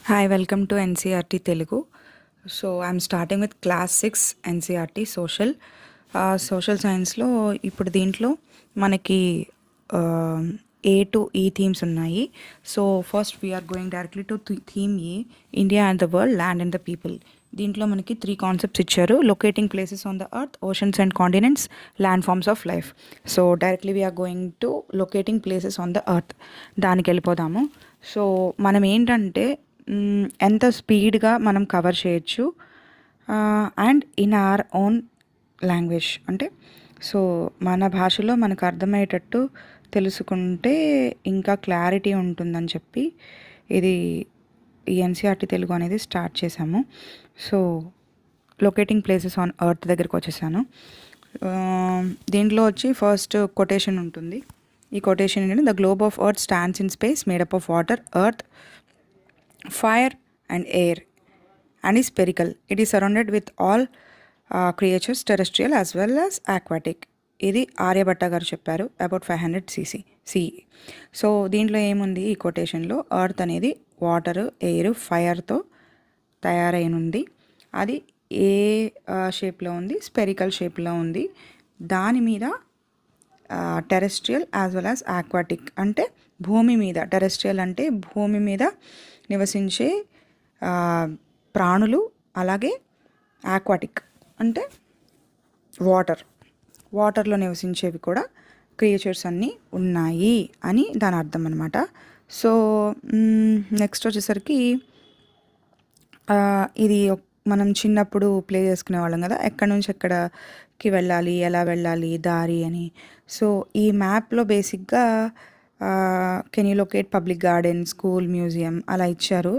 Hi, welcome to NCRT Telugu. So I'm starting with class 6 NCRT social. Social సైన్స్లో ఇప్పుడు దీంట్లో మనకి A to E themes ఉన్నాయి. So first we're going directly to theme A, India and the world, land and the people. దీంట్లో మనకి 3 concepts ఇచ్చారు: locating places on the earth, oceans and continents, landforms of life. So directly we're going to locating places on the earth. దానికి వెళ్ళిపోదాము. So మనం ఏంటంటే ఎంత స్పీడ్గా మనం కవర్ చేయొచ్చు and in our own language, అంటే సో మన భాషలో మనకు అర్థమయ్యేటట్టు తెలుసుకుంటే ఇంకా క్లారిటీ ఉంటుందని చెప్పి ఇది ఈ ఎన్సీఆర్టీ తెలుగు అనేది స్టార్ట్ చేశాము. So locating places on earth దగ్గరికి వచ్చేసాను. దీంట్లో వచ్చి ఫస్ట్ కొటేషన్ ఉంటుంది. ఈ కొటేషన్ ఏంటంటే, the globe of earth stands in space made up of water, earth, fire and air, and is spherical. It is surrounded with all creatures, terrestrial as well as aquatic. ఇది ఆర్యభట్ట గారు చెప్పారు about 500 CE. So దీంట్లో ఏముంది ఈ కొటేషన్లో, earth అనేది water, air, ఫైర్తో తయారైనుంది. అది ఏ షేప్లో ఉంది? స్పెరికల్ షేప్లో ఉంది. దాని మీద terrestrial as well as aquatic, అంటే భూమి మీద, టెరెస్ట్రియల్ అంటే భూమి మీద నివసించే ప్రాణులు, అలాగే ఆక్వాటిక్ అంటే వాటర్లో నివసించేవి కూడా క్రియేచర్స్ అన్నీ ఉన్నాయి అని దాని అర్థం అనమాట. సో నెక్స్ట్ వచ్చేసరికి ఇది మనం చిన్నప్పుడు ప్లే చేసుకునే వాళ్ళం కదా, ఎక్కడి నుంచి ఎక్కడికి వెళ్ళాలి, ఎలా వెళ్ళాలి, దారి అని. సో ఈ మ్యాప్లో బేసిక్గా can you locate public garden, school, museum అలా ఇచ్చారు.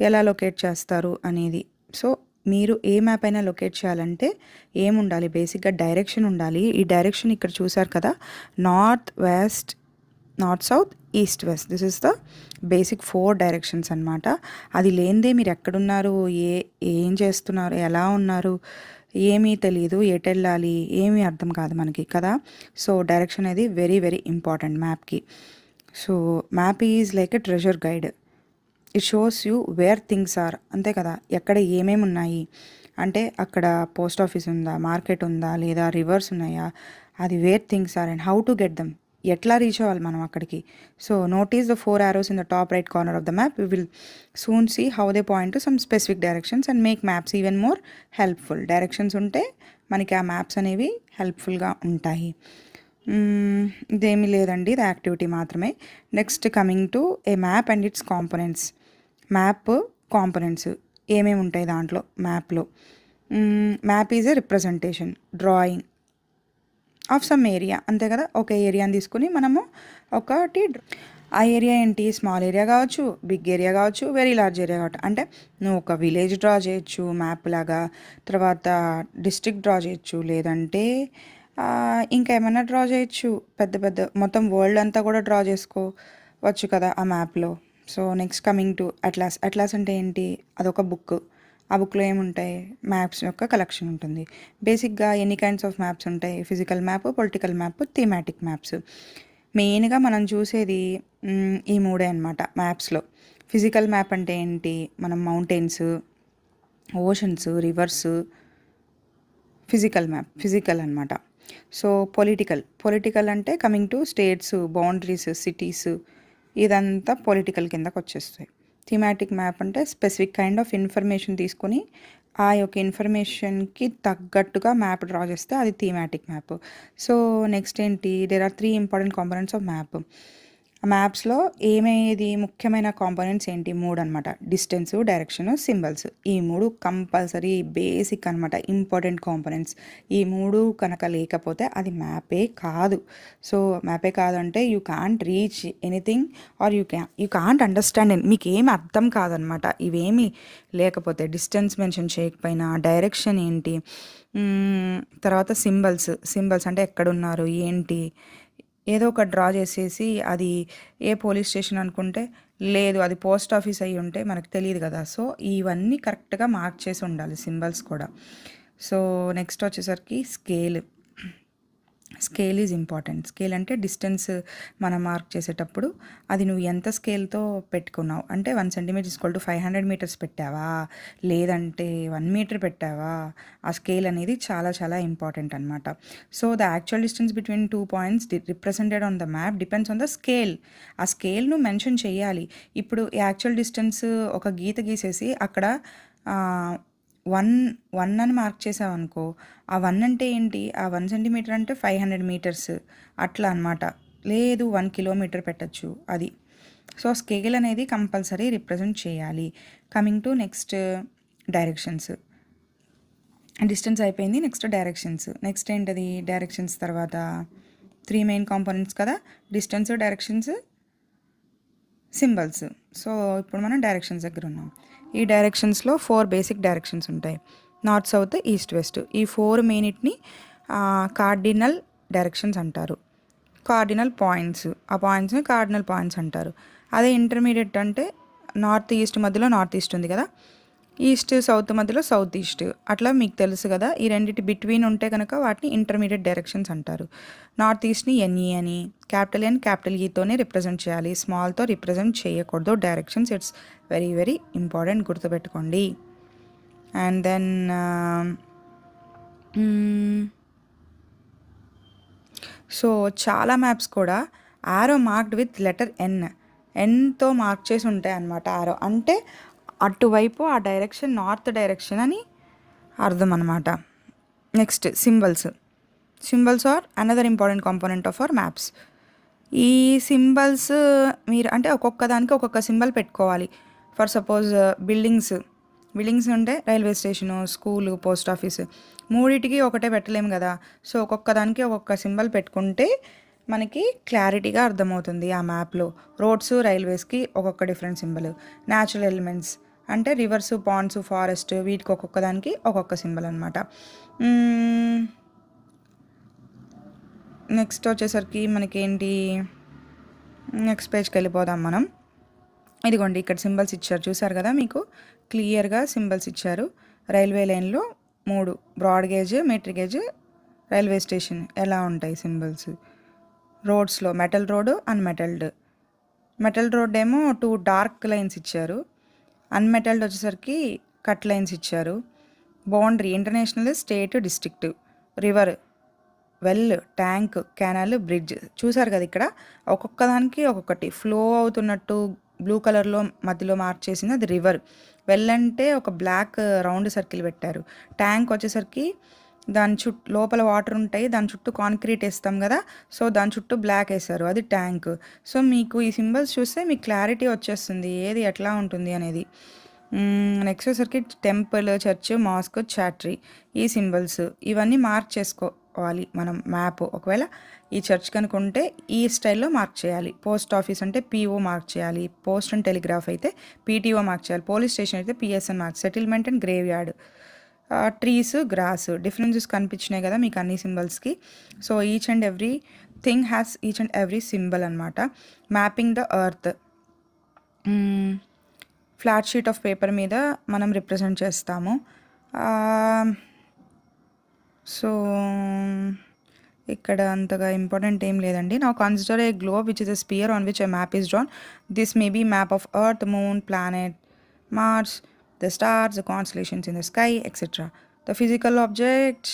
ఎలా లొకేట్ చేస్తారు అనేది. సో మీరు ఏ మ్యాప్ అయినా లొకేట్ చేయాలంటే ఏముండాలి? బేసిక్గా డైరెక్షన్ ఉండాలి. ఈ డైరెక్షన్ ఇక్కడ చూసారు కదా, north west, north south, east west. This is the basic 4 directions అనమాట. అది లేనిదే మీరు ఎక్కడున్నారు, ఏం చేస్తున్నారు, ఎలా ఉన్నారు, ఏమీ తెలియదు, ఎటు వెళ్ళాలి ఏమీ అర్థం కాదు మనకి కదా. సో డైరెక్షన్ అనేది వెరీ వెరీ ఇంపార్టెంట్ మ్యాప్కి. So map is like a treasure guide. It shows you where things are, అంతే కదా, ఎక్కడ ఏమేమి ఉన్నాయి అంటే అక్కడ పోస్ట్ ఆఫీస్ ఉందా, మార్కెట్ ఉందా, లేదా రివర్స్ ఉన్నాయా, అది where things are and how to get them, ఎట్లా రీచ్ అవ్వాలి మనం అక్కడికి. So notice the 4 arrows in the top right corner of the map. We will soon see how they point to some specific directions and make maps even more helpful. Directions ఉంటే మనకి ఆ maps అనేవి హెల్ప్ఫుల్గా ఉంటాయి. ఇదేమీ లేదండి, ఇది activity మాత్రమే. Next coming to A map and it's components. Map components ఏమేమి ఉంటాయి దాంట్లో మ్యాప్లో. Map is a representation, drawing of some area, అంతే కదా. ఒక ఏరియాని తీసుకుని మనము ఒకటి, ఆ ఏరియా ఏంటి, స్మాల్ ఏరియా కావచ్చు, బిగ్ ఏరియా కావచ్చు, వెరీ లార్జ్ ఏరియా కావచ్చు. అంటే నువ్వు ఒక విలేజ్ డ్రా చేయొచ్చు మ్యాప్ లాగా, తర్వాత డిస్ట్రిక్ట్ డ్రా చేయొచ్చు, లేదంటే ఇంకా ఏమైనా డ్రా చేయొచ్చు, పెద్ద పెద్ద మొత్తం వరల్డ్ అంతా కూడా డ్రా చేసుకోవచ్చు కదా ఆ మ్యాప్లో. So next coming to atlas. Atlas అంటే ఏంటి? అదొక బుక్. ఆ బుక్లో ఏముంటాయి? మ్యాప్స్ యొక్క కలెక్షన్ ఉంటుంది. బేసిక్గా ఎన్ని కైండ్స్ ఆఫ్ మ్యాప్స్ ఉంటాయి? Physical map, political map, thematic maps. మెయిన్గా మనం చూసేది ఈ 3 అనమాట మ్యాప్స్లో. ఫిజికల్ మ్యాప్ అంటే ఏంటి? మనం మౌంటైన్స్, ఓషన్స్, రివర్స్, ఫిజికల్ అనమాట. సో పొలిటికల్ అంటే coming to states, boundaries, cities, ఇదంతా పొలిటికల్ కిందకు వచ్చేస్తాయి. థీమాటిక్ మ్యాప్ అంటే స్పెసిఫిక్ కైండ్ ఆఫ్ ఇన్ఫర్మేషన్ తీసుకొని ఆ యొక్క ఇన్ఫర్మేషన్కి తగ్గట్టుగా మ్యాప్ డ్రా చేస్తే అది థీమాటిక్ మ్యాప్. సో నెక్స్ట్ ఏంటి? There are 3 important components of map. మ్యాప్స్లో ఏమేది ముఖ్యమైన కాంపోనెంట్స్ ఏంటి? 3 అనమాట. Distance, direction, symbols. ఈ 3 కంపల్సరీ బేసిక్ అనమాట, ఇంపార్టెంట్ కాంపోనెంట్స్. ఈ 3 కనుక లేకపోతే అది మ్యాపే కాదు. సో మ్యాపే కాదు అంటే you can't reach anything or you can't understand. మీకు ఏమి అర్థం కాదనమాట ఇవేమి లేకపోతే. డిస్టెన్స్ మెన్షన్ చేయకపోయినా, డైరెక్షన్ ఏంటి, తర్వాత సింబల్స్ అంటే ఎక్కడున్నారు ఏంటి, ఏదో ఒక డ్రా చేసేసి అది ఏ పోలీస్ స్టేషన్ అనుకుంటే లేదు, అది పోస్ట్ ఆఫీస్ అయ్యి ఉంటే మనకు తెలియదు కదా. సో ఇవన్నీ కరెక్ట్గా మార్క్ చేసి ఉండాలి, సింబల్స్ కూడా. సో నెక్స్ట్ వచ్చేసరికి స్కేల్ ఈజ్ ఇంపార్టెంట్. స్కేల్ అంటే డిస్టెన్స్ మనం మార్క్ చేసేటప్పుడు అది నువ్వు ఎంత స్కేల్తో పెట్టుకున్నావు, అంటే 1 సెంటీమీటర్ ఈక్వల్ టు 500 మీటర్స్ పెట్టావా, లేదంటే 1 మీటర్ పెట్టావా, ఆ స్కేల్ అనేది చాలా చాలా ఇంపార్టెంట్ అనమాట. So the actual distance between 2 points represented on the map depends on the scale. ఆ స్కేల్ను మెన్షన్ చేయాలి. ఇప్పుడు యాక్చువల్ డిస్టెన్స్ ఒక గీత గీసేసి అక్కడ 1 అని మార్క్ చేసావనుకో, ఆ 1 అంటే ఏంటి, ఆ 1 సెంటీమీటర్ అంటే 500 మీటర్స్ అట్లా అనమాట. లేదు 1 కిలోమీటర్ పెట్టచ్చు అది. సో స్కేల్ అనేది కంపల్సరీ రిప్రజెంట్ చేయాలి. Coming to next directions. Distance అయిపోయింది, నెక్స్ట్ డైరెక్షన్స్. నెక్స్ట్ ఏంటది డైరెక్షన్స్ తర్వాత 3 మెయిన్ కాంపోనెంట్స్ కదా, డిస్టెన్స్, డైరెక్షన్స్, సింబల్స్. సో ఇప్పుడు మనం డైరెక్షన్స్ దగ్గర ఉన్నాం. ఈ డైరెక్షన్స్లో 4 బేసిక్ డైరెక్షన్స్ ఉంటాయి, నార్త్, సౌత్, ఈస్ట్, వెస్ట్. ఈ 4 మెయిన్‌ని కార్డినల్ డైరెక్షన్స్ అంటారు. కార్డినల్ పాయింట్స్, ఆ పాయింట్స్ని కార్డినల్ పాయింట్స్ అంటారు. అదే ఇంటర్మీడియట్ అంటే నార్త్ ఈస్ట్ మధ్యలో నార్త్ ఈస్ట్ ఉంది కదా, ఈస్ట్ సౌత్ మధ్యలో సౌత్ ఈస్ట్, అట్లా మీకు తెలుసు కదా. ఈ రెండింటి బిట్వీన్ ఉంటే కనుక వాటిని ఇంటర్మీడియట్ డైరెక్షన్స్ అంటారు. నార్త్ ఈస్ట్ని ఎన్ఈ అని, క్యాపిటల్ ఎన్ క్యాపిటల్ ఈతోనే రిప్రజెంట్ చేయాలి, స్మాల్తో రిప్రజెంట్ చేయకూడదు directions. It's very very important, గుర్తుపెట్టుకోండి. అండ్ దెన్ సో చాలా మ్యాప్స్ కూడా ఆరో మార్క్డ్ విత్ లెటర్ ఎన్తో మార్క్ చేసి ఉంటాయి అన్నమాట. ఆరో అంటే అటువైపు ఆ డైరెక్షన్ నార్త్ డైరెక్షన్ అని అర్థం అనమాట. Next symbols are another important component of our maps. ఈ సింబల్స్ మీరు అంటే ఒక్కొక్క దానికి ఒక్కొక్క సింబల్ పెట్టుకోవాలి. ఫర్ సపోజ్ బిల్డింగ్స్ ఉంటే railway station, school, post office, మూడింటికి ఒకటే పెట్టలేము కదా. సో ఒక్కొక్క దానికి ఒక్కొక్క సింబల్ పెట్టుకుంటే మనకి క్లారిటీగా అర్థమవుతుంది ఆ మ్యాప్లో. రోడ్స్, రైల్వేస్కి ఒక్కొక్క డిఫరెంట్ సింబల్. న్యాచురల్ ఎలిమెంట్స్ అంటే రివర్స్, పాండ్స్, ఫారెస్ట్, వీటికి ఒక్కొక్క దానికి ఒక్కొక్క సింబల్ అనమాట. నెక్స్ట్ వచ్చేసరికి మనకేంటి, నెక్స్ట్ పేజ్కి వెళ్ళిపోదాం మనం. ఇదిగోండి ఇక్కడ సింబల్స్ ఇచ్చారు, చూసారు కదా, మీకు క్లియర్గా సింబల్స్ ఇచ్చారు. రైల్వే లైన్లో 3 broad gauge, metric gauge, railway station ఎలా ఉంటాయి సింబల్స్. రోడ్స్లో metal road, unmetalled. Metal road ఏమో 2 డార్క్ లైన్స్ ఇచ్చారు, అన్మెటల్డ్ వచ్చేసరికి కట్ లైన్స్ ఇచ్చారు. Boundary international, state, district, river, well, tank, canal, bridge. చూసారు కదా ఇక్కడ ఒక్కొక్క దానికి ఒక్కొక్కటి ఫ్లో అవుతున్నట్టు బ్లూ కలర్లో మధ్యలో మార్క్ చేసింది, అది రివర్. వెల్ అంటే ఒక బ్లాక్ రౌండ్ సర్కిల్ పెట్టారు. ట్యాంక్ వచ్చేసరికి దాని చుట్టూ లోపల వాటర్ ఉంటాయి, దాని చుట్టూ కాంక్రీట్ వేస్తాం కదా, సో దాని చుట్టూ బ్లాక్ వేస్తారు, అది ట్యాంక్. సో మీకు ఈ సింబల్స్ చూస్తే మీకు క్లారిటీ వచ్చేస్తుంది ఏది ఎట్లా ఉంటుంది అనేది. నెక్స్ట్ వచ్చేసరికి టెంపుల్, చర్చ్, మాస్క్, చాట్రీ, ఈ సింబల్స్ ఇవన్నీ మార్క్ చేసుకోవాలి మనం మ్యాప్. ఒకవేళ ఈ చర్చ్ కనుకుంటే ఈ స్టైల్లో మార్క్ చేయాలి. పోస్ట్ ఆఫీస్ అంటే పిఓ మార్క్ చేయాలి, పోస్ట్ అండ్ టెలిగ్రాఫ్ అయితే పీటీఓ మార్క్ చేయాలి, పోలీస్ స్టేషన్ అయితే PSN mark, settlement and graveyard, trees, grass. Differences కనిపించినాయి కదా మీకు అన్ని సింబల్స్కి. So each and every thing has each and every symbol అనమాట. Mapping the earth, flat sheet of paper మీద మనం రిప్రజెంట్ చేస్తాము. సో ఇక్కడ అంతగా ఇంపార్టెంట్ ఏం లేదండి. Now consider a globe which is a sphere on which a map is drawn. This may be map of earth, moon, planet, Mars, the stars, the constellations in the sky, etc. The physical object,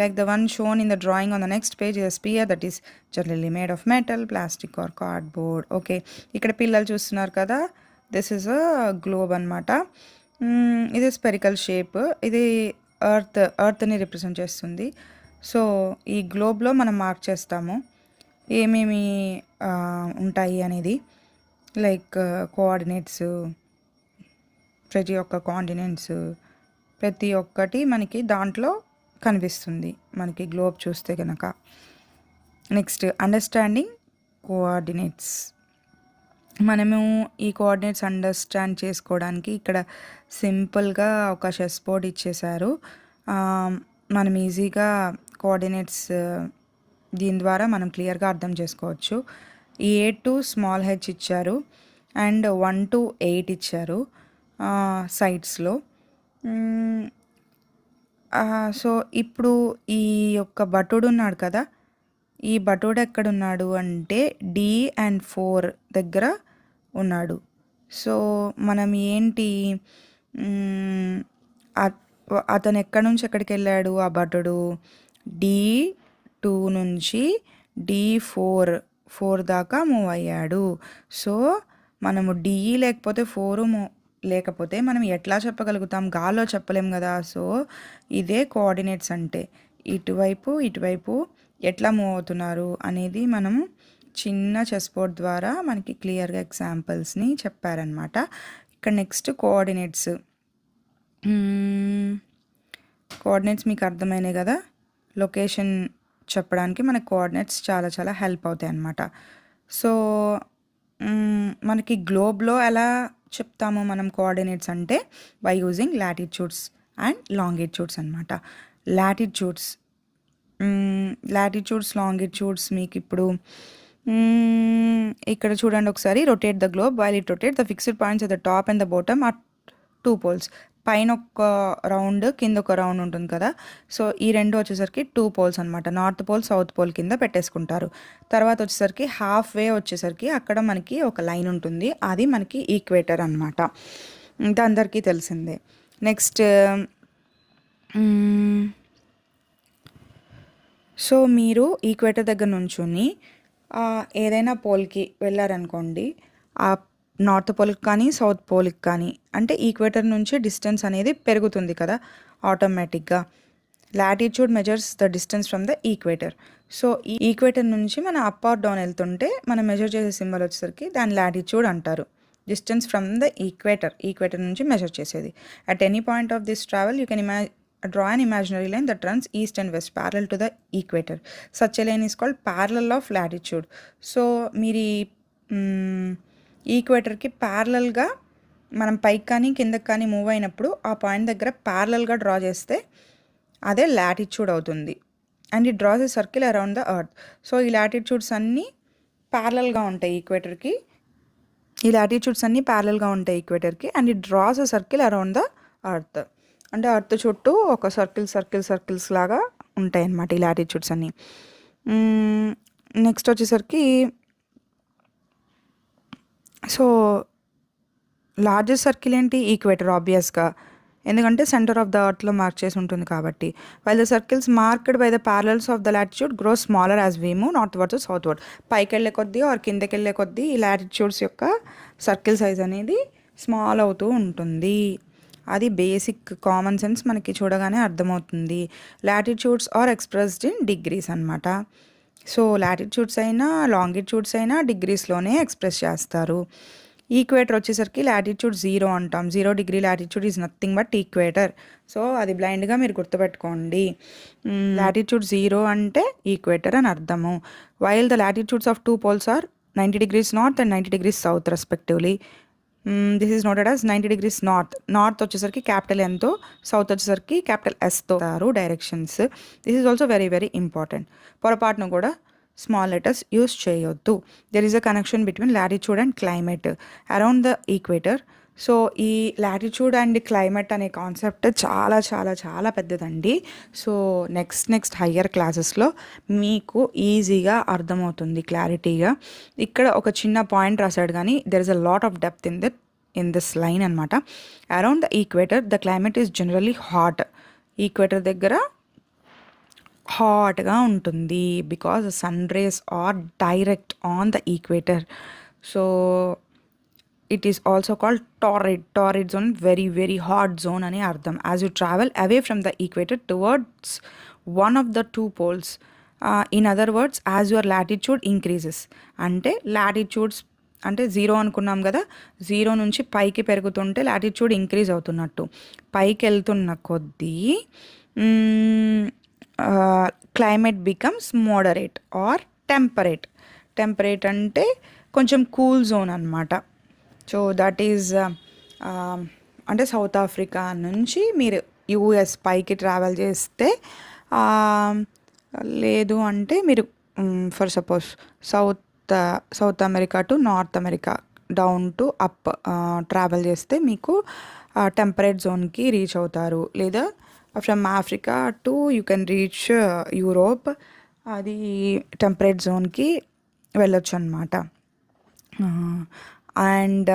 like the one shown in the drawing on the next page, is a sphere that is generally made of metal, plastic or cardboard. Okay, ఇక్కడ పిల్లలు చూస్తున్నారు కదా, this is a globe అనమాట. ఇది spherical shape, ఇది ఎర్త్ని represent చేస్తుంది. So ఈ గ్లోబ్లో మనం మార్క్ చేస్తాము ఏమేమి ఉంటాయి అనేది, లైక్ కోఆర్డినేట్స్, ప్రతి ఒక్క కాంటినెంట్స్, ప్రతి ఒక్కటి మనకి దాంట్లో కనిపిస్తుంది మనకి గ్లోబ్ చూస్తే కనుక. Next understanding coordinates. మనము ఈ కోఆర్డినేట్స్ అండర్స్టాండ్ చేసుకోవడానికి ఇక్కడ సింపుల్గా ఒక చెస్ బోర్డ్ ఇచ్చేశారు. మనం ఈజీగా కోఆర్డినేట్స్ దీని ద్వారా మనం క్లియర్గా అర్థం చేసుకోవచ్చు. 8 to స్మాల్ హెచ్ ఇచ్చారు అండ్ 1 to 8 ఇచ్చారు సైడ్స్లో. సో ఇప్పుడు ఈ యొక్క భటుడు ఉన్నాడు కదా, ఈ బటోడ్ ఎక్కడున్నాడు అంటే డి అండ్ 4 దగ్గర ఉన్నాడు. సో మనం ఏంటి, అతను ఎక్కడి నుంచి ఎక్కడికి వెళ్ళాడు ఆ బటుడు, D2 నుంచి D4 దాకా మూవ్ అయ్యాడు. సో మనము డి లేకపోతే 4 లేకపోతే మనం ఎట్లా చెప్పగలుగుతాం, గాల్లో చెప్పలేం కదా. సో ఇదే కోఆర్డినేట్స్ అంటే, ఇటువైపు ఎట్లా మూవ్ అవుతున్నారు అనేది మనము చిన్న చెస్ బోర్డ్ ద్వారా మనకి క్లియర్గా ఎగ్జాంపుల్స్ని చెప్పారనమాట. ఇక్కడ నెక్స్ట్ కోఆర్డినేట్స్ మీకు అర్థమైనాయి కదా. లొకేషన్ చెప్పడానికి మనకి కోఆర్డినేట్స్ చాలా చాలా హెల్ప్ అవుతాయి అన్నమాట. సో మనకి గ్లోబ్లో ఎలా చెప్తాము మనం కోఆర్డినేట్స్ అంటే by using latitudes and longitudes అనమాట. లాటిట్యూడ్స్ లాంగిట్యూడ్స్ మీకు ఇప్పుడు ఇక్కడ చూడండి ఒకసారి. Rotate the globe while it rotate the fixed points at the top and the bottom are 2 poles. పైన ఒక రౌండ్ కింద ఒక రౌండ్ ఉంటుంది కదా. సో ఈ రెండు వచ్చేసరికి 2 పోల్స్ అనమాట. నార్త్ పోల్ సౌత్ పోల్ కింద పెట్టేసుకుంటారు. తర్వాత వచ్చేసరికి హాఫ్ వే వచ్చేసరికి అక్కడ మనకి ఒక లైన్ ఉంటుంది, అది మనకి ఈక్వేటర్ అనమాట. ఇది అందరికీ తెలిసిందే. నెక్స్ట్ సో మీరు ఈక్వేటర్ దగ్గర నుంచుని ఏదైనా పోల్కి వెళ్ళారనుకోండి, ఆ నార్త్ పోల్కి కానీ సౌత్ పోల్కి కానీ, అంటే ఈక్వేటర్ నుంచి డిస్టెన్స్ అనేది పెరుగుతుంది కదా ఆటోమేటిక్గా. Latitude measures the distance from the equator. So ఈ ఈక్వేటర్ నుంచి మన అప్ ఆర్ డౌన్ వెళ్తుంటే మనం మెజర్ చేసే సింబల్ వచ్చేసరికి దాని లాటిట్యూడ్ అంటారు. డిస్టెన్స్ ఫ్రమ్ ద ఈక్వేటర్ నుంచి మెజర్ చేసేది. At any point of this travel you can draw an imaginary line that runs east and west parallel to the equator. Such a line is called parallel of latitude. So మీరు ఈక్వేటర్కి ప్యారలల్గా మనం పైకి కానీ కిందకి కానీ move అయినప్పుడు ఆ point దగ్గర ప్యారలల్గా డ్రా చేస్తే అదే లాటిట్యూడ్ అవుతుంది. And it draws a circle around the earth. So ఈ లాటిట్యూడ్స్ అన్నీ ప్యారలల్గా ఉంటాయి ఈక్వేటర్కి. And it draws a circle around the earth. అంటే అర్త్ చుట్టూ ఒక సర్కిల్స్ లాగా ఉంటాయి అన్నమాట ఈ లాటిట్యూడ్స్ అన్నీ. నెక్స్ట్ వచ్చేసరికి సో లార్జెస్ట్ సర్కిల్ ఏంటి, ఈక్వేటర్ ఆబ్వియస్గా, ఎందుకంటే సెంటర్ ఆఫ్ ద అర్త్లో మార్క్ చేసి ఉంటుంది కాబట్టి. While the circles marked by the parallels of the latitude grow smaller as we move north word to south word. పైకి వెళ్ళే కొద్దీ ఆర్ కిందకి వెళ్ళే కొద్దీ ఈ లాటిట్యూడ్స్ యొక్క సర్కిల్ సైజ్ అనేది స్మాల్ అవుతూ ఉంటుంది. అది బేసిక్ కామన్ సెన్స్ మనకి చూడగానే అర్థమవుతుంది. Latitudes are expressed in degrees అనమాట. సో లాటిట్యూడ్స్ అయినా లాంగిట్యూడ్స్ అయినా డిగ్రీస్లోనే ఎక్స్ప్రెస్ చేస్తారు. ఈక్వేటర్ వచ్చేసరికి లాటిట్యూడ్ 0 అంటాం. 0 degree latitude is nothing but equator. So అది బ్లైండ్గా మీరు గుర్తుపెట్టుకోండి. లాటిట్యూడ్ 0 అంటే ఈక్వేటర్ అని అర్థము. While the latitudes of 2 poles are 90 degrees north and 90 degrees south respectively. This is noted as 90 degrees north వచ్చేసరికి క్యాపిటల్ Nతో, సౌత్ వచ్చేసరికి క్యాపిటల్ Sతో directions. This is also very very important. పొరపాటును కూడా స్మాల్ లెటర్స్ యూస్ చేయొద్దు. There is a connection between latitude and climate around the equator. So ఈ latitude and climate అనే concept చాలా చాలా చాలా పెద్దదండి. సో నెక్స్ట్ హయ్యర్ క్లాసెస్లో మీకు ఈజీగా అర్థమవుతుంది క్లారిటీగా. ఇక్కడ ఒక చిన్న పాయింట్ రాశాడు కానీ there is a lot of depth in this line అనమాట. Around the equator the climate is generally hot. Equator దగ్గర హాట్గా ఉంటుంది because sun rays are direct on the equator. So it is also called torrid zone, very very hot zone అని అర్థం. as you travel away from the equator towards one of the 2 poles, in other words as your latitude increases, అంటే latitudes అంటే 0 అనుకున్నాం కదా, 0 నుంచి పైకి పెరుగుతుంటే latitude increase అవుతున్నట్టు. పైకి వెళ్తున్న కొద్దీ climate becomes moderate or temperate అంటే కొంచెం కూల్ జోన్ అనమాట. సో దట్ ఈజ్ అంటే సౌత్ ఆఫ్రికా నుంచి మీరు యూఎస్ పైకి ట్రావెల్ చేస్తే, లేదు అంటే మీరు for suppose South America to North America down to up travel చేస్తే మీకు టెంపరేట్ జోన్కి రీచ్ అవుతారు. లేదా from Africa to you can reach Europe అది టెంపరేట్ జోన్కి వెళ్ళొచ్చు అనమాట. And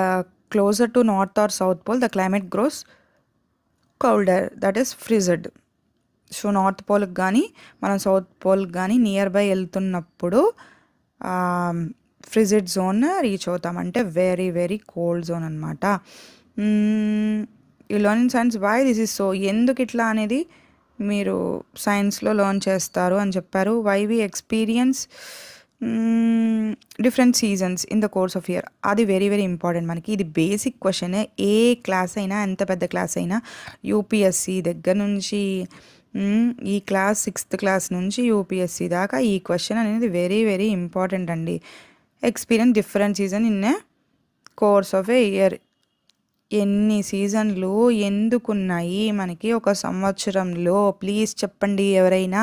closer to north or south pole the climate grows కౌల్డర్, that is frigid. So north పోల్కి కానీ మనం సౌత్ పోల్కి కానీ నియర్ బై వెళ్తున్నప్పుడు ఫ్రిజిడ్ జోన్ రీచ్ అవుతాం, అంటే వెరీ వెరీ కోల్డ్ జోన్ అనమాట. You learn in science why this is so, ఎందుకు ఇట్లా అనేది మీరు సైన్స్లో లెర్న్ చేస్తారు అని చెప్పారు. Why we experience different seasons in the course of year, అది వెరీ వెరీ ఇంపార్టెంట్ మనకి. ఇది బేసిక్ క్వశ్చన్. ఏ క్లాస్ అయినా, ఎంత పెద్ద క్లాస్ అయినా, యూపీఎస్సి దగ్గర నుంచి ఈ క్లాస్ 6th క్లాస్ నుంచి యూపీఎస్సి దాకా ఈ క్వశ్చన్ అనేది వెరీ వెరీ ఇంపార్టెంట్ అండి. Experience different season in a course of A year. ఎన్ని సీజన్లు ఎందుకున్నాయి మనకి ఒక సంవత్సరంలో, ప్లీజ్ చెప్పండి ఎవరైనా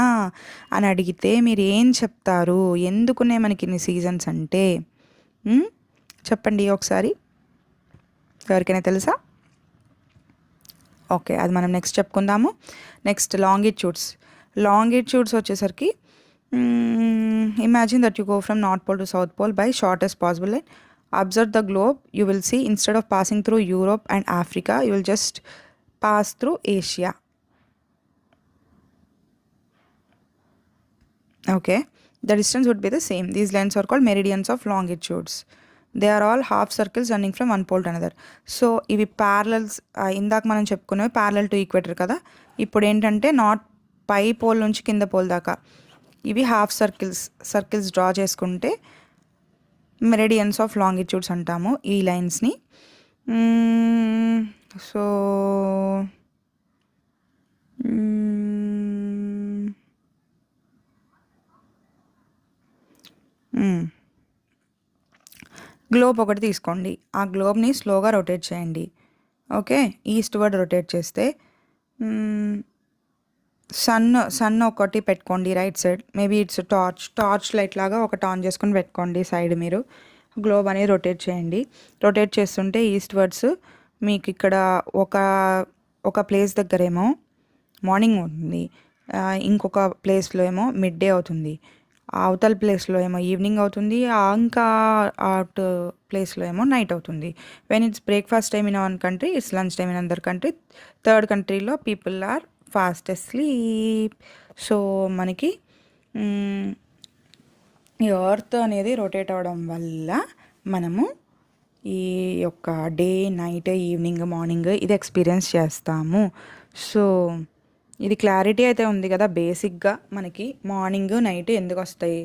అని అడిగితే మీరు ఏం చెప్తారు? ఎందుకున్నాయి మనకి ఇన్ని సీజన్స్ అంటే చెప్పండి ఒకసారి, ఎవరికైనా తెలుసా? ఓకే, అది మనం నెక్స్ట్ చెప్పుకుందాము. నెక్స్ట్ లాంగిట్యూడ్స్ వచ్చేసరికి imagine that you go from north pole to south pole by shortest possible line. Observe the globe. You will see instead of passing through Europe and Africa, you will just pass through Asia. Okay, the distance would be the same. These lines are called meridians of longitudes. They are all half circles running from one pole to another. So ఇవి parallels, ఇందాక మనం చెప్పుకునేవి parallel to equator కదా. ఇప్పుడు ఏంటంటే north పై pole నుంచి కింద pole దాకా ఇవి హాఫ్ సర్కిల్స్ డ్రా చేసుకుంటే మెరిడియన్స్ ఆఫ్ లాంగిట్యూడ్స్ అంటాము ఈ లైన్స్ని. సో గ్లోబ్ ఒకటి తీసుకోండి, ఆ గ్లోబ్ని స్లోగా రొటేట్ చేయండి. ఓకే, ఈస్ట్ వర్డ్ రొటేట్ చేస్తే సన్ ఒకటి పెట్టుకోండి right side. Maybe it's torch light లాగా ఒకటి ఆన్ చేసుకొని పెట్టుకోండి సైడ్. మీరు గ్లోబ్ అనేది రొటేట్ చేయండి. రొటేట్ చేస్తుంటే ఈస్ట్ వర్డ్స్ మీకు ఇక్కడ ఒక ప్లేస్ దగ్గరేమో మార్నింగ్ అవుతుంది, ఇంకొక ప్లేస్లో ఏమో మిడ్ డే అవుతుంది, అవతల ప్లేస్లో ఏమో ఈవినింగ్ అవుతుంది, ఇంకా అవుట్ ప్లేస్లో ఏమో నైట్ అవుతుంది. When it's breakfast time in one country, it's lunch time in other country, third కంట్రీలో people are fastest sleep. So మనకి ఈ ఎర్త్ అనేది రొటేట్ అవ్వడం వల్ల మనము ఈ యొక్క డే, నైట్, ఈవినింగ్, మార్నింగ్ ఇది ఎక్స్పీరియన్స్ చేస్తాము. సో ఇది క్లారిటీ అయితే ఉంది కదా. బేసిక్గా మనకి మార్నింగ్ నైట్ ఎందుకు వస్తాయి,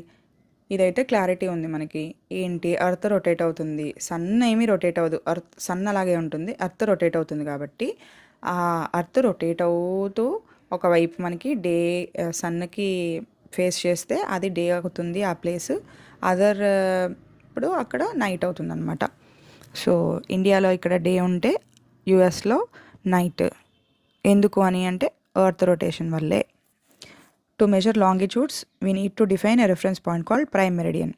ఇదైతే క్లారిటీ ఉంది మనకి. ఏంటి, ఎర్త్ రొటేట్ అవుతుంది, సన్ ఏమీ రొటేట్ అవ్వదు, సన్ అలాగే ఉంటుంది, ఎర్త్ రొటేట్ అవుతుంది. కాబట్టి ఆ ఎర్త్ రొటేట్ అవుతూ ఒకవైపు మనకి డే, సన్కి ఫేస్ చేస్తే అది డే అవుతుంది ఆ ప్లేస్, ఇప్పుడు అక్కడ నైట్ అవుతుంది అనమాట. సో ఇండియాలో ఇక్కడ డే ఉంటే యుఎస్లో నైట్. ఎందుకు అని అంటే ఎర్త్ రొటేషన్ వల్లే. To measure longitudes we need to define a reference point called prime meridian.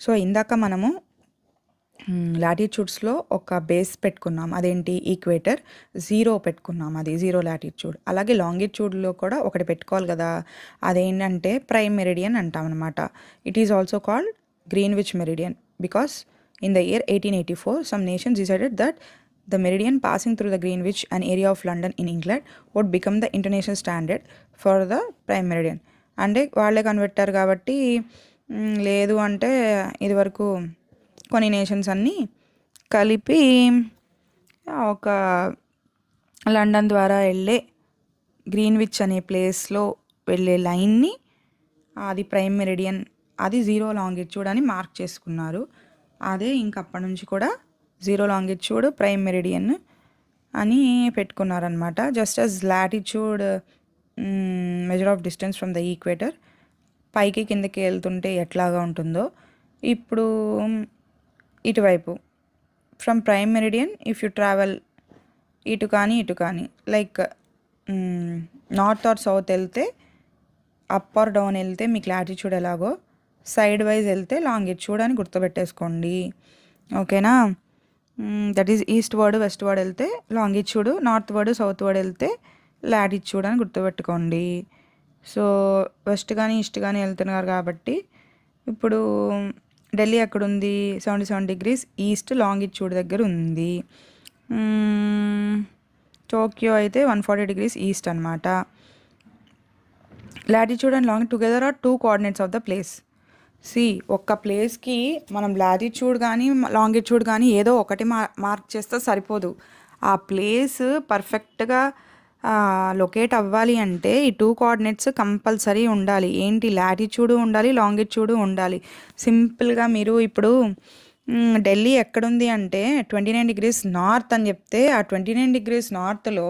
So ఇందాక మనము లాటిట్యూడ్స్లో ఒక బేస్ పెట్టుకున్నాం, అదేంటి ఈక్వేటర్, 0 పెట్టుకున్నాం, అది 0 లాటిట్యూడ్. అలాగే లాంగిట్యూడ్లో కూడా ఒకటి పెట్టుకోవాలి కదా, అదేంటంటే ప్రైమ్ మెరిడియన్ అంటాం అనమాట. It is also called Greenwich meridian because in the year 1884 some nations decided that the meridian passing through the Greenwich, an area of London in England, would become the international standard for the prime meridian. అంటే వాళ్ళే కనిపెట్టారు కాబట్టి, లేదు అంటే ఇదివరకు కొన్ని nations అన్నీ కలిపి ఒక లండన్ ద్వారా వెళ్ళే గ్రీన్విచ్ అనే ప్లేస్లో వెళ్ళే లైన్ని, అది ప్రైమ్ మెరిడియన్, అది 0 లాంగిట్యూడ్ అని మార్క్ చేసుకున్నారు. అదే ఇంకప్పటి నుంచి కూడా 0 లాంగిట్యూడ్ ప్రైమ్ మెరిడియన్ అని పెట్టుకున్నారనమాట. Just as latitude measure of distance from the equator, పైకి కిందకి వెళ్తుంటే ఎట్లాగా ఉంటుందో ఇప్పుడు ఇటువైపు from prime meridian if you travel ఇటు కానీ లైక్ నార్త్ ఆర్ సౌత్ వెళ్తే, అప్ ఆర్ డౌన్ వెళ్తే మీకు లాటిట్యూడ్ ఎలాగో, సైడ్ వైజ్ వెళ్తే లాంగిట్యూడ్ అని గుర్తుపెట్టేసుకోండి. ఓకేనా? That is eastward westward వెళ్తే longitude, northward southward వెళ్తే లాటిట్యూడ్ అని గుర్తుపెట్టుకోండి. సో వెస్ట్ కానీ ఈస్ట్ కానీ వెళ్తున్నారు కాబట్టి ఇప్పుడు ఢిల్లీ ఎక్కడుంది 77 degrees ఈస్ట్ లాంగిట్యూడ్ దగ్గర ఉంది. టోక్యో అయితే 140 degrees ఈస్ట్ అనమాట. Latitude and long together are 2 coordinates of the place. ఒక్క ప్లేస్కి మనం లాటిట్యూడ్ కానీ లాంగిట్యూడ్ కానీ ఏదో ఒకటి మార్క్ చేస్తే సరిపోదు. ఆ ప్లేస్ పర్ఫెక్ట్గా లొకేట్ అవ్వాలి అంటే ఈ 2 coordinates కంపల్సరీ ఉండాలి. ఏంటి, లాటిట్యూడ్ ఉండాలి, లాంగిట్యూడ్ ఉండాలి. సింపుల్గా మీరు ఇప్పుడు ఢిల్లీ ఎక్కడుంది అంటే 29 degrees నార్త్ అని చెప్తే ఆ 29 degrees నార్త్లో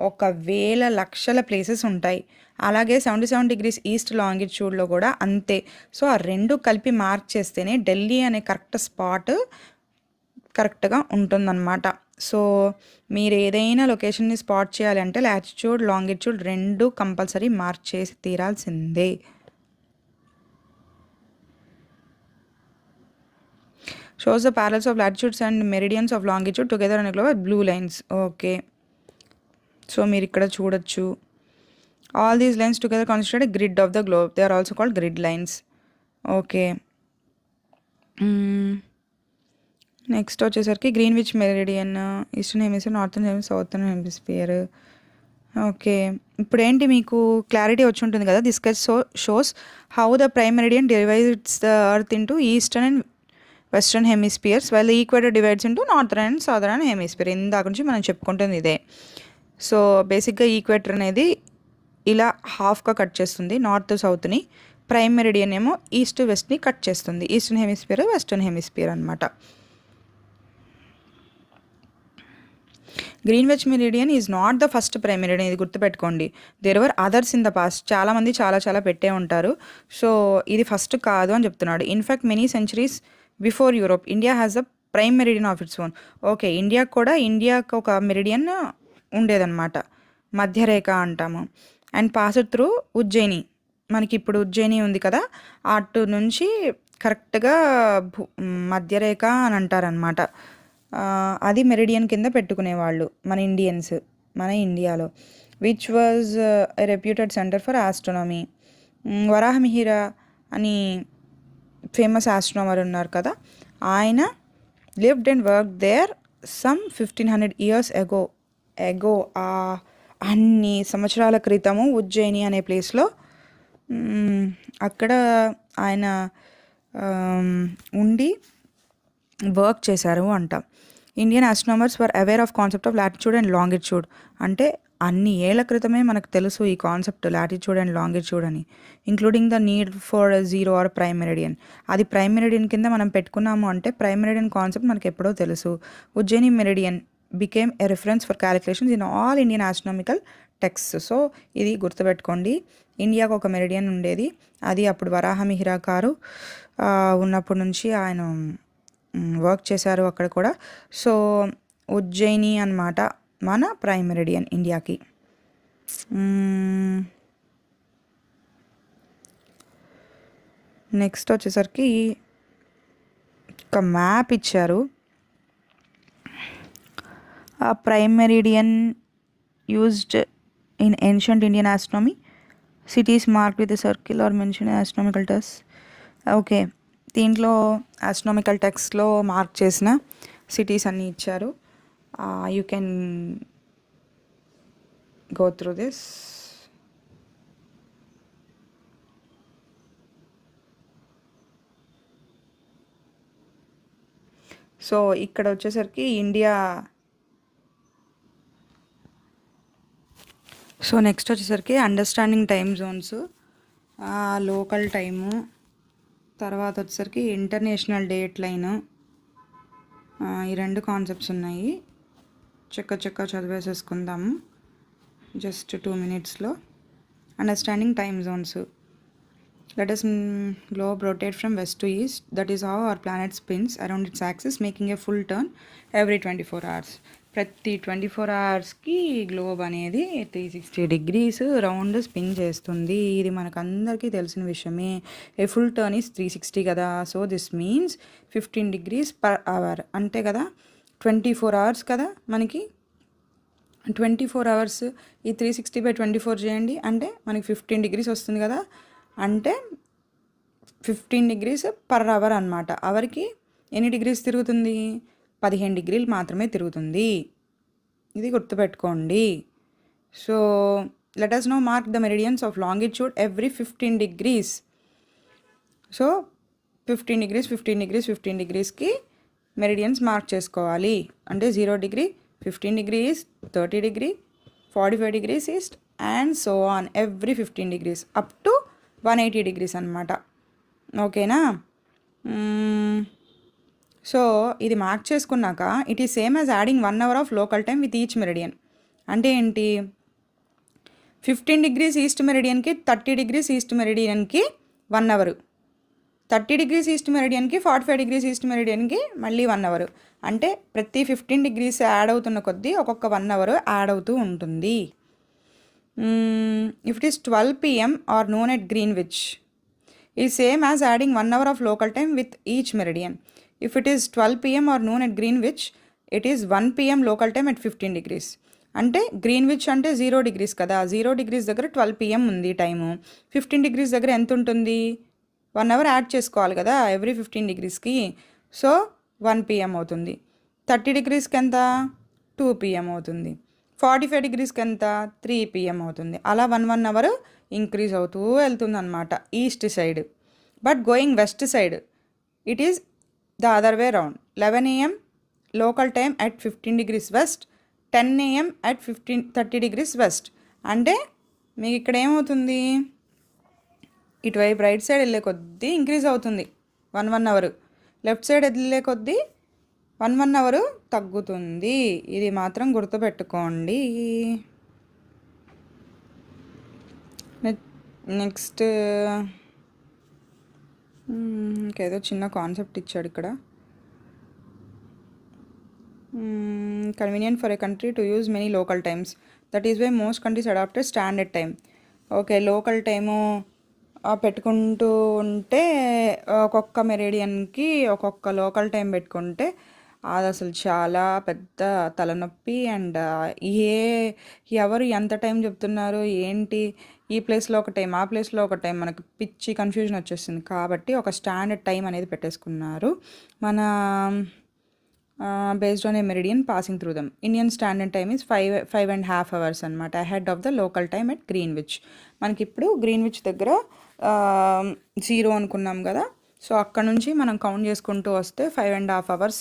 1,000 లక్షల ప్లేసెస్ ఉంటాయి. అలాగే 77 degrees ఈస్ట్ లాంగిట్యూడ్లో కూడా అంతే. సో ఆ రెండు కలిపి మార్క్ చేస్తేనే ఢిల్లీ అనే కరెక్ట్ స్పాట్ కరెక్ట్గా ఉంటుందన్నమాట. సో మీరు ఏదైనా లొకేషన్ని స్పాట్ చేయాలంటే లాటిట్యూడ్ లాంగిట్యూడ్ రెండు కంపల్సరీ మార్క్ చేసి తీరాల్సిందే. Shows the parallels of latitudes and meridians of longitude together అనే globe blue lines. Okay, so మీరు ఇక్కడ చూడొచ్చు. All these lines together constitute a grid of the globe. They are also called grid lines. Okay, next వచ్చేసరికి Greenwich meridian, eastern hemisphere, northern hemisphere, southern hemisphere. Okay, ఇప్పుడు ఏంటి మీకు clarity వచ్చి ఉంటుంది కదా. This sketch shows how the prime meridian divides the earth into eastern and western hemispheres while the equator divides into northern and southern hemisphere. ఇందాక నుంచి మనం చెప్పుకుంటుంది ఇదే. సో బేసిక్గా ఈక్వేటర్ అనేది ఇలా హాఫ్గా కట్ చేస్తుంది నార్త్ సౌత్ని. ప్రైమ్ మెరిడియన్ ఏమో ఈస్ట్ వెస్ట్ని కట్ చేస్తుంది. ఈస్టర్న్ హెమిస్ఫియర్ వెస్టర్న్ హెమిస్ఫియర్ అనమాట. Greenwich meridian is not the first prime meridian, ఇది గుర్తుపెట్టుకోండి. There were others in the past. చాలామంది చాలా పెట్టే ఉంటారు. సో ఇది ఫస్ట్ కాదు అని చెప్తున్నాడు. In fact many centuries before Europe India has the prime meridian of its own. Okay, ఇండియాకు ఒక మెరిడియన్ ఉండేదన్నమాట, మధ్యరేఖ అంటాము. And passed through Ujjain. మనకి ఇప్పుడు ఉజ్జయిని ఉంది కదా, అటు నుంచి కరెక్ట్గా మధ్యరేఖ అని అంటారనమాట. అది మెరిడియన్ కింద పెట్టుకునేవాళ్ళు మన ఇండియాలో. Which was a reputed centre for astronomy. Varahamihira అని ఫేమస్ ఆస్ట్రోనమర్ ఉన్నారు కదా, ఆయన lived and work there some 1500 years ago. అన్ని సంవత్సరాల క్రితము ఉజ్జయిని అనే ప్లేస్లో అక్కడ ఆయన ఉండి వర్క్ చేశారు అంట. Indian astronomers were aware of concept of latitude and longitude. అంటే అన్ని ఏళ్ల క్రితమే మనకు తెలుసు ఈ కాన్సెప్ట్ లాటిట్యూడ్ అండ్ లాంగిట్యూడ్ అని, including the need for zero or prime meridian. అది ప్రైమ్ మెరిడియన్ కింద మనం పెట్టుకున్నాము అంటే ప్రైమ్ మెరిడియన్ కాన్సెప్ట్ మనకు ఎప్పుడో తెలుసు. Ujjain meridian became a reference for calculations in all Indian astronomical text. So ఇది గుర్తుపెట్టుకోండి. ఇండియాకు ఒక మెరిడియన్ ఉండేది, అది అప్పుడు వరాహమిహిర గారు ఉన్నప్పటి నుంచి ఆయన వర్క్ చేశారు అక్కడ కూడా. సో ఉజ్జయిని అన్నమాట మన ప్రైమ్ మెరిడియన్ ఇండియాకి. నెక్స్ట్ వచ్చేసరికి ఒక మ్యాప్ ఇచ్చారు. ఆ prime meridian used in ancient Indian astronomy. Cities mark with circle are mention astronomical text. Okay, దీంట్లో ఆస్ట్రోనామికల్ టెక్స్ట్లో మార్క్ చేసిన సిటీస్ అన్నీ ఇచ్చారు. You can go through this. So ఇక్కడ వచ్చేసరికి ఇండియా. సో నెక్స్ట్ వచ్చేసరికి understanding time zones, local time, తర్వాత వచ్చేసరికి ఇంటర్నేషనల్ డేట్ లైను. ఈ రెండు కాన్సెప్ట్స్ ఉన్నాయి, చక్క చదివేసేసుకుందాము జస్ట్ 2 minutesలో. Understanding time zones. Let us globe rotate from west to east. That is how our planet spins around its axis, making a full turn every 24 hours. ప్రతి 24 hours globe అనేది 360 degrees round spin చేస్తుంది. ఇది మనకు అందరికీ తెలిసిన విషయమే. ఏ full turn is 360 కదా. So this means 15 degrees per hour అంతే కదా. 24 hours కదా మనకి. 24 అవర్స్ ఈ 360/24 చేయండి అంటే మనకి 15 డిగ్రీస్ వస్తుంది కదా. అంటే 15 డిగ్రీస్ పర్ అవర్ అనమాట. అవర్కి ఎన్ని డిగ్రీస్ తిరుగుతుంది? 15 డిగ్రీలు మాత్రమే తిరుగుతుంది. ఇది గుర్తుపెట్టుకోండి. So let us now mark the meridians of longitude every 15 degrees. So 15 degrees 15 degrees 15 డిగ్రీస్కి మెరిడియన్స్ మార్క్ చేసుకోవాలి. అంటే 0 degree, 15 degrees, 30 degree, 45 degrees east and so on every 15 degrees up to 180 degrees అనమాట. ఓకేనా? సో ఇది మార్క్ చేసుకున్నాక it is same as adding 1 hour of local time with each meridian. అంటే ఏంటి? 15 degrees east మెరిడియన్కి 30 degrees east మెరిడియన్కి 1 hour, 30 degrees east మెరిడియన్కి 45 degrees east మెరిడియన్కి మళ్ళీ 1 అవరు. అంటే ప్రతి 15 డిగ్రీస్ యాడ్ అవుతున్న కొద్దీ ఒక్కొక్క 1 అవర్ యాడ్ అవుతూ ఉంటుంది. If it is 12 PM or noon at Greenwich is same as adding 1 hour of local time with each meridian. If it is 12 PM or noon at Greenwich it is 1 PM local time at 15 degrees. అంటే Greenwich అంటే 0 degrees కదా, 0 degrees దగ్గర 12 PM ఉంది time. 15 degrees దగ్గర ఎంత ఉంటుంది? 1 hour add చేసుకోవాలి కదా ఎవ్రీ 15 డిగ్రీస్కి. సో 1 PM అవుతుంది. 30 డిగ్రీస్కి ఎంత? 2 PM అవుతుంది. 45 డిగ్రీస్కి ఎంత? 3 PM అవుతుంది. అలా 1 అవర్ ఇంక్రీజ్ అవుతూ వెళ్తుంది అనమాట east side. But going west side it is the other way round. 11 AM local time at 15 degrees west, 10 AM at 30 degrees west. అంటే మీకు ఇక్కడ ఏమవుతుంది? ఇటువైపు రైట్ సైడ్ వెళ్ళే కొద్దీ ఇంక్రీజ్ అవుతుంది 1 అవర్, లెఫ్ట్ సైడ్ వెళ్ళే కొద్దీ 1 అవర్ తగ్గుతుంది. ఇది మాత్రం గుర్తుపెట్టుకోండి. నెక్స్ట్ ఇంకేదో చిన్న కాన్సెప్ట్ ఇచ్చాడు ఇక్కడ. Convenient for a country to use many local times, that is why most countries adapted standard time. Okay, local time పెట్టుకుంటూ ఉంటే ఒక్కొక్క మెరిడియన్కి ఒక్కొక్క లోకల్ టైం పెట్టుకుంటే అది అసలు చాలా పెద్ద తలనొప్పి. అండ్ ఎవరు ఎంత టైం చెప్తున్నారు ఏంటి, ఈ ప్లేస్లో ఒక టైం ఆ ప్లేస్లో ఒక టైం, మనకు పిచ్చి కన్ఫ్యూజన్ వచ్చేస్తుంది. కాబట్టి ఒక స్టాండర్డ్ టైం అనేది పెట్టేసుకున్నారు మన based on a meridian passing through them. Indian standard time is 5.5 hours అనమాట ahead of the local time at Greenwich. మనకి ఇప్పుడు గ్రీన్విచ్ దగ్గర 0 అనుకున్నాం కదా. సో అక్కడ నుంచి మనం కౌంట్ చేసుకుంటూ వస్తే 5.5 hours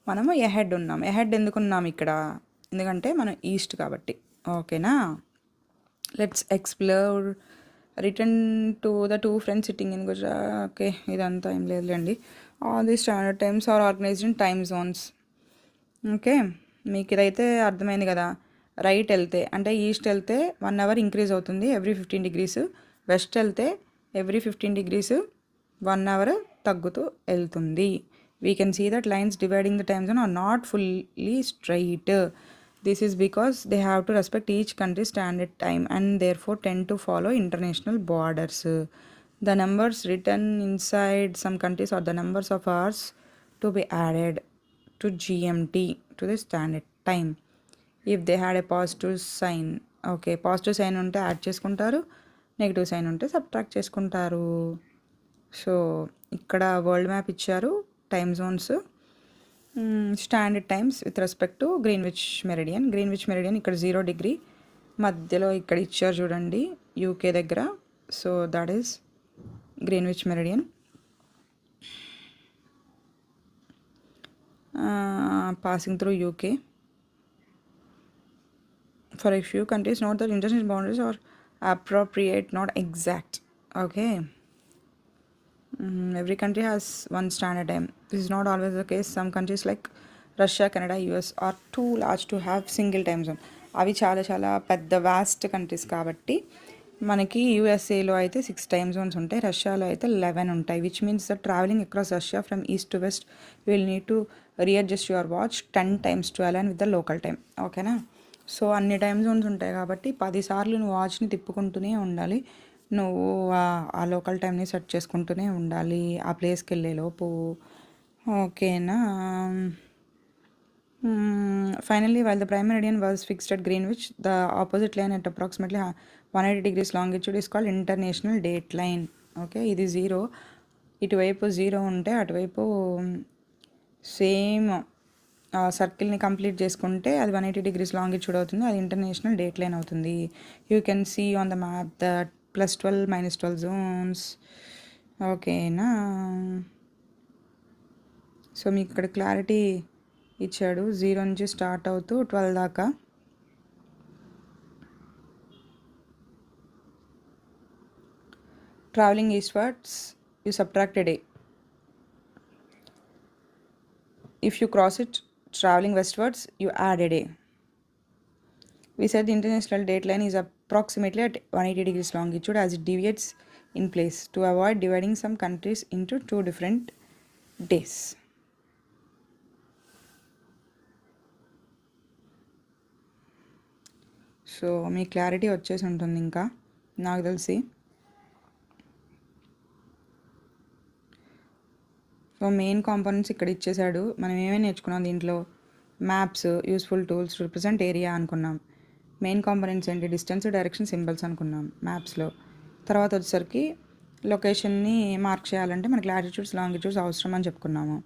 మనము ఎహెడ్ ఉన్నాం. ఎహెడ్ ఎందుకున్నాం ఇక్కడ? ఎందుకంటే మనం ఈస్ట్ కాబట్టి. ఓకేనా? Let's explore. Return to the 2 friends sitting in Gujarat. Okay, ఇదంతా ఏం లేదులేండి. All the standard times are organized in time zones. Okay, మీకు ఇదైతే అర్థమైంది కదా. రైట్ వెళ్తే అంటే ఈస్ట్ వెళ్తే 1 అవర్ ఇంక్రీజ్ అవుతుంది ఎవ్రీ 15 డిగ్రీస్, వెస్ట్ వెళ్తే ఎవ్రీ 15 డిగ్రీస్ 1 అవర్ తగ్గుతూ వెళ్తుంది. We can see that lines dividing the time zone are not fully straight. This is because they have to respect each country standard time and therefore tend to follow international borders. The numbers written inside some countries are the numbers of hours to be added to GMT, to the standard time, if they had a positive sign. Okay, positive sign ఉంటే add చేసుకుంటారు, negative sign ఉంటే subtract చేసుకుంటారు. So ఇక్కడ world map ఇచ్చారు, time zones, standard times with respect to Greenwich meridian. Greenwich meridian ఇక్కడ 0 degree మధ్యలో ఇక్కడ ఇచ్చారు చూడండి, యూకే దగ్గర. So that is Greenwich Meridian. Passing through UK. For a few countries, note that international boundaries are appropriate, not exact. Okay. Every country has one standard time. This is not always the case. Some countries like Russia, Canada, US are too large to have single time zone. అవి చాలా చాలా పెద్ద vast countries కాబట్టి మనకి యూఎస్ఏలో అయితే 6 time Jones ఉంటాయి, రష్యాలో అయితే 11 ఉంటాయి. Which means that travelling across Russia from east to west will need to readjust your watch 10 times to align with the local time. ఓకేనా? సో అన్ని టైమ్ జోన్స్ ఉంటాయి కాబట్టి 10 సార్లు నువ్వు వాచ్ని తిప్పుకుంటూనే ఉండాలి, నువ్వు ఆ లోకల్ టైంని సెట్ చేసుకుంటూనే ఉండాలి ఆ ప్లేస్కి వెళ్ళే లోపు. ఓకేనా? Finally, while the prime meridian was fixed at Greenwich, the opposite line at approximately 180 degrees longitude is called international date line. Okay, ఇది జీరో, ఇటువైపు జీరో ఉంటే అటువైపు సేమ్ సర్కిల్ని కంప్లీట్ చేసుకుంటే అది 180 degrees లాంగిట్యూడ్ అవుతుంది, అది ఇంటర్నేషనల్ డేట్ లైన్ అవుతుంది. You can see on the map that +12 -12 zones. ఓకేనా? సో మీకు ఇక్కడ క్లారిటీ ఇచ్చాడు, 0 నుంచి స్టార్ట్ అవుతూ 12 దాకా. Travelling eastwards you subtract a day. If you cross it traveling westwards, you add a day. We said the international date line is approximately at 180 degrees longitude as it deviates in place to avoid dividing some countries into 2 different days. So me clarity వచ్చేసి ఉంటుంది ఇంకా నాకు తెలిసి. So main components ఇక్కడ ఇచ్చేసాడు. మనం ఏమేమి నేర్చుకున్నాం దీంట్లో? Maps, useful tools, represent area అనుకున్నాం. మెయిన్ కాంపోనెంట్స్ ఏంటి? డిస్టెన్స్, డైరెక్షన్, సింబల్స్ అనుకున్నాం మ్యాప్స్లో. తర్వాత వచ్చేసరికి లొకేషన్ని మార్క్ చేయాలంటే మనకి లాటిట్యూడ్స్, లాంగిట్యూడ్స్ అవసరం అని చెప్పుకున్నాము.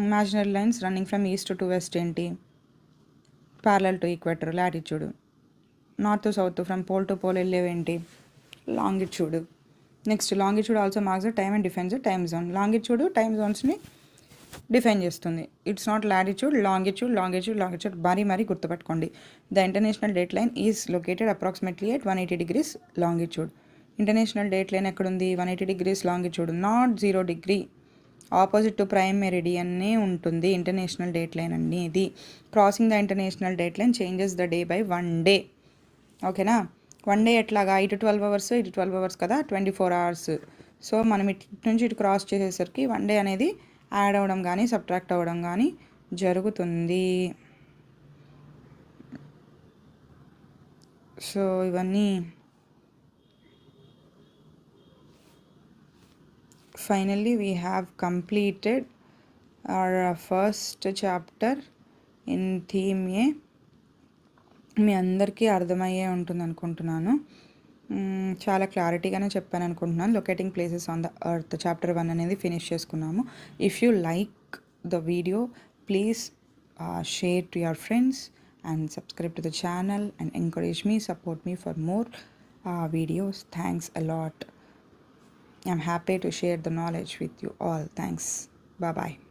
Imaginary lines running from east to west ఏంటి? Parallel to equator latitude. North to south from pole to pole వెళ్ళేవేంటి? Longitude. Next longitude also marks the time and defines the time zone. Longitude time జోన్స్ని define చేస్తుంది. It's not latitude, longitude, longitude, longitude మరీ గుర్తుపెట్టుకోండి. The international date line is located approximately at 180 degrees longitude. International date line ఎక్కడుంది? 180 degrees longitude, not 0 degree. Opposite to prime మెరిడియన్నే ఉంటుంది international date line అనేది. Crossing the international date line changes the day by 1 day. ఓకేనా? 1 day ఎట్లాగా? ఇటు 12 hours, ఇటు 12 hours కదా, 24 hours. So మనం ఇటు నుంచి ఇటు క్రాస్ చేసేసరికి 1 day అనేది యాడ్ అవ్వడం కానీ సబ్ట్రాక్ట్ అవ్వడం కానీ జరుగుతుంది. సో ఇవన్నీ finally we have completed our first chapter in theme A. మీ అందరికీ అర్థమయ్యే ఉంటుంది అనుకుంటున్నాను. చాలా క్లారిటీగానే చెప్పాను అనుకుంటున్నాను. Locating places on the earth chapter 1 అనేది ఫినిష్ చేసుకున్నాము. If you like the video please share to your friends and subscribe to the channel and encourage me, support me for more videos. Thanks a lot. I'm happy to share the knowledge with you all. Thanks. Bye bye.